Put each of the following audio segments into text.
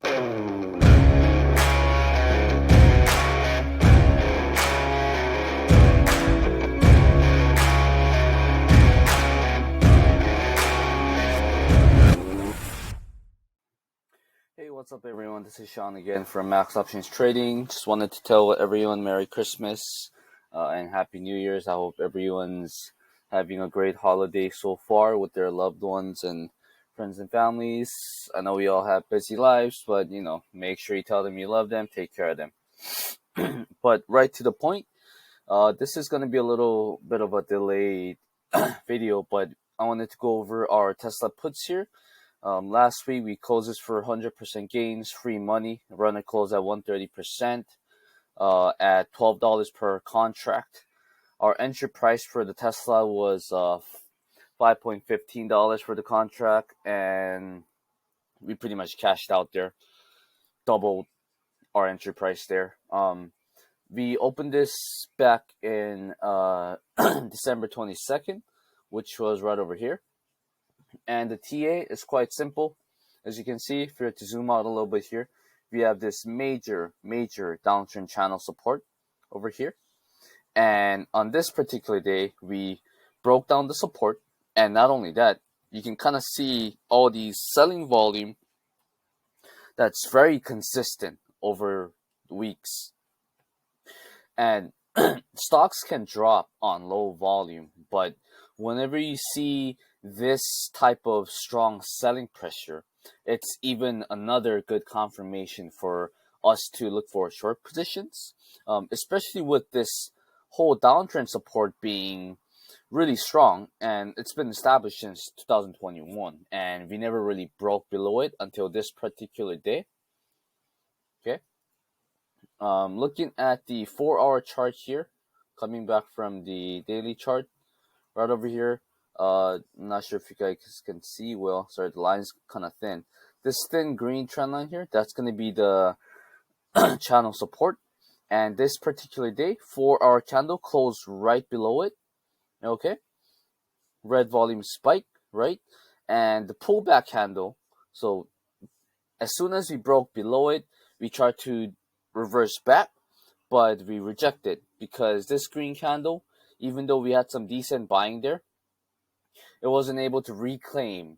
Hey, what's up, everyone? This is Sean again from Max Options Trading. Just wanted to tell everyone Merry Christmas and Happy New Year's. I hope everyone's having a great holiday so far with their loved ones and friends and families. I know we all have busy lives, but make sure you tell them you love them, take care of them. But right to the point, this is going to be a little bit of a delayed video, but I wanted to go over our Tesla puts here. Last week we closed this for 100% gains, free money. Runner closed at 130% at $12 per contract. Our entry price for the Tesla was $5.15 for the contract, and we pretty much cashed out there, doubled our entry price there. We opened this back in December 22nd, which was right over here. And the TA is quite simple. As you can see, if you were to zoom out a little bit here, we have this major downtrend channel support over here. And on this particular day, we broke down the support. And not only that, you can kind of see all these selling volume that's very consistent over weeks. And stocks can drop on low volume, but whenever you see this type of strong selling pressure, it's even another good confirmation for us to look for short positions, especially with this whole downtrend support being really strong, and it's been established since 2021, and we never really broke below it until this particular day. Okay. Looking at the 4-hour chart here, coming back from the daily chart, right over here. I'm not sure if you guys can see well. Sorry, the line's kind of thin. This thin green trend line here, that's going to be the channel support. And this particular day, 4-hour candle closed right below it. Okay. Red volume spike, right? And the pullback candle. So as soon as we broke below it, we tried to reverse back, but we rejected because this green candle, even though we had some decent buying there, it wasn't able to reclaim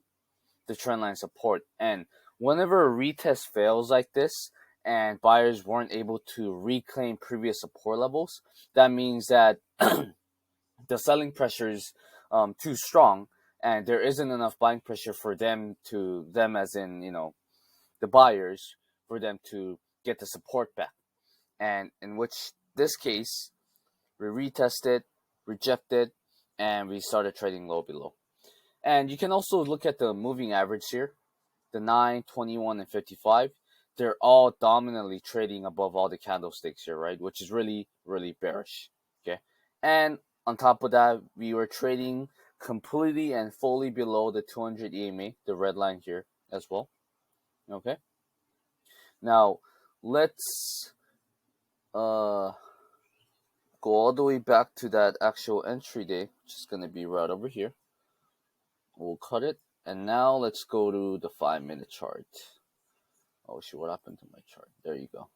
the trendline support. And whenever a retest fails like this and buyers weren't able to reclaim previous support levels, that means that the selling pressure is too strong, and there isn't enough buying pressure for them as in the buyers, for them to get the support back. And in which this case, we retested, rejected, and we started trading low below. And you can also look at the moving average here, the 9, 21, and 55. They're all dominantly trading above all the candlesticks here, right? Which is really, really bearish. Okay. And on top of that, we were trading completely and fully below the 200 EMA, the red line here as well. Okay. Now, let's go all the way back to that actual entry day, which is going to be right over here. We'll cut it. And now let's go to the 5-minute chart. Oh, shoot, what happened to my chart? There you go.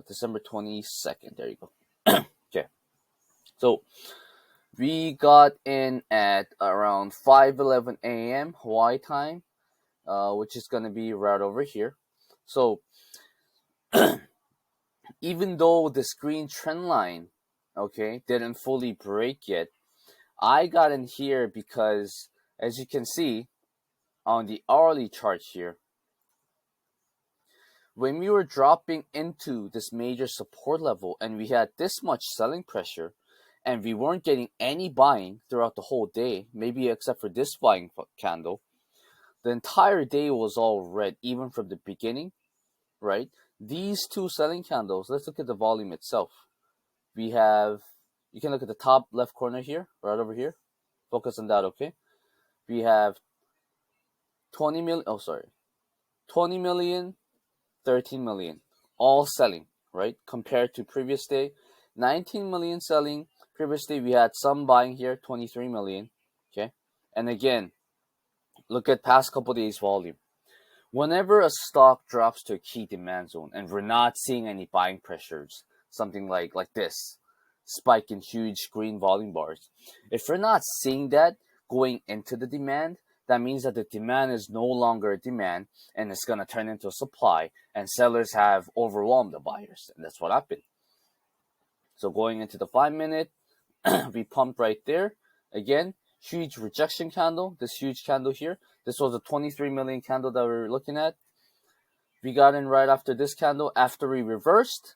December 22nd. There you go. Okay. So we got in at around 5:11 a.m. Hawaii time, which is going to be right over here. So even though this green trend line, okay, didn't fully break yet, I got in here because, as you can see on the hourly chart here, when we were dropping into this major support level and we had this much selling pressure and we weren't getting any buying throughout the whole day, maybe except for this buying candle, the entire day was all red, even from the beginning, right? These two selling candles, let's look at the volume itself. We have, you can look at the top left corner here, right over here. Focus on that, okay? We have 20 million, 13 million, all selling, right? Compared to previous day, 19 million selling. Previous day, we had some buying here, 23 million, okay? And again, look at past couple days volume. Whenever a stock drops to a key demand zone and we're not seeing any buying pressures, something like this spike in huge green volume bars, if we're not seeing that going into the demand, that means that the demand is no longer a demand and it's going to turn into a supply, and sellers have overwhelmed the buyers, and that's what happened. So going into the 5 minute, we pumped right there. Again, huge rejection candle, this huge candle here. This was a 23 million candle that we were looking at. We got in right after this candle, after we reversed.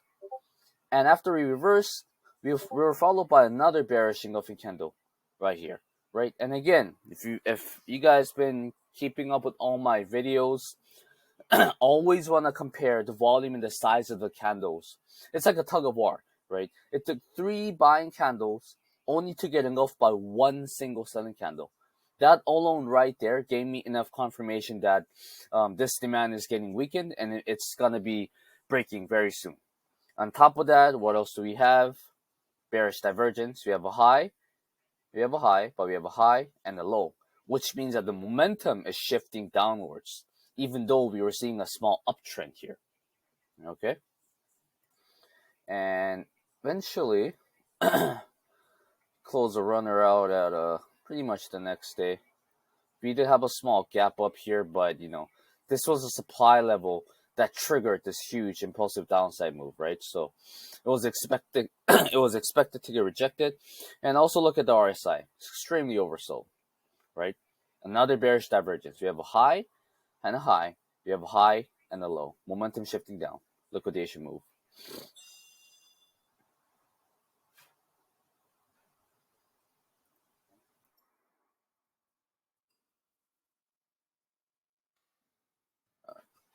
And after we reversed, we were followed by another bearish engulfing candle right here, right? And again, if you guys been keeping up with all my videos, always want to compare the volume and the size of the candles. It's like a tug of war, right? It took 3 buying candles only to get engulfed by one single selling candle. That alone right there gave me enough confirmation that this demand is getting weakened and it's going to be breaking very soon. On top of that, what else do we have? Bearish divergence. We have a high, but we have a high and a low, which means that the momentum is shifting downwards, even though we were seeing a small uptrend here. Okay? And eventually, close the runner out at pretty much the next day. We did have a small gap up here, but this was a supply level that triggered this huge impulsive downside move, right? So it was expected it was expected to get rejected. And also look at the RSI. It's extremely oversold, right? Another bearish divergence. We have a high and a high. We have a high and a low. Momentum shifting down. Liquidation move.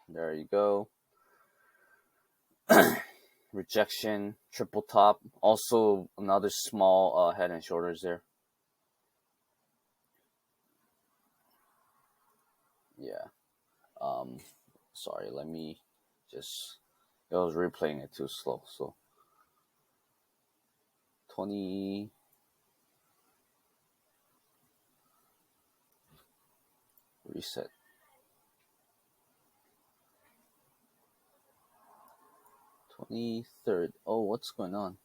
There you go. Rejection, triple top. Also another small head and shoulders there. Yeah. Sorry, let me just, I was replaying it too slow. So 20, reset. 23rd. Oh, what's going on?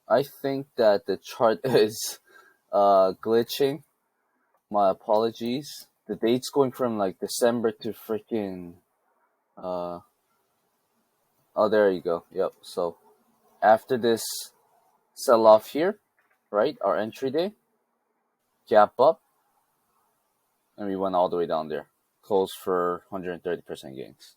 I think that the chart is glitching. My apologies. The date's going from like December to freaking oh, there you go. Yep. So after this sell off here, right? Our entry day, gap up, and we went all the way down there. Close for 130% gains.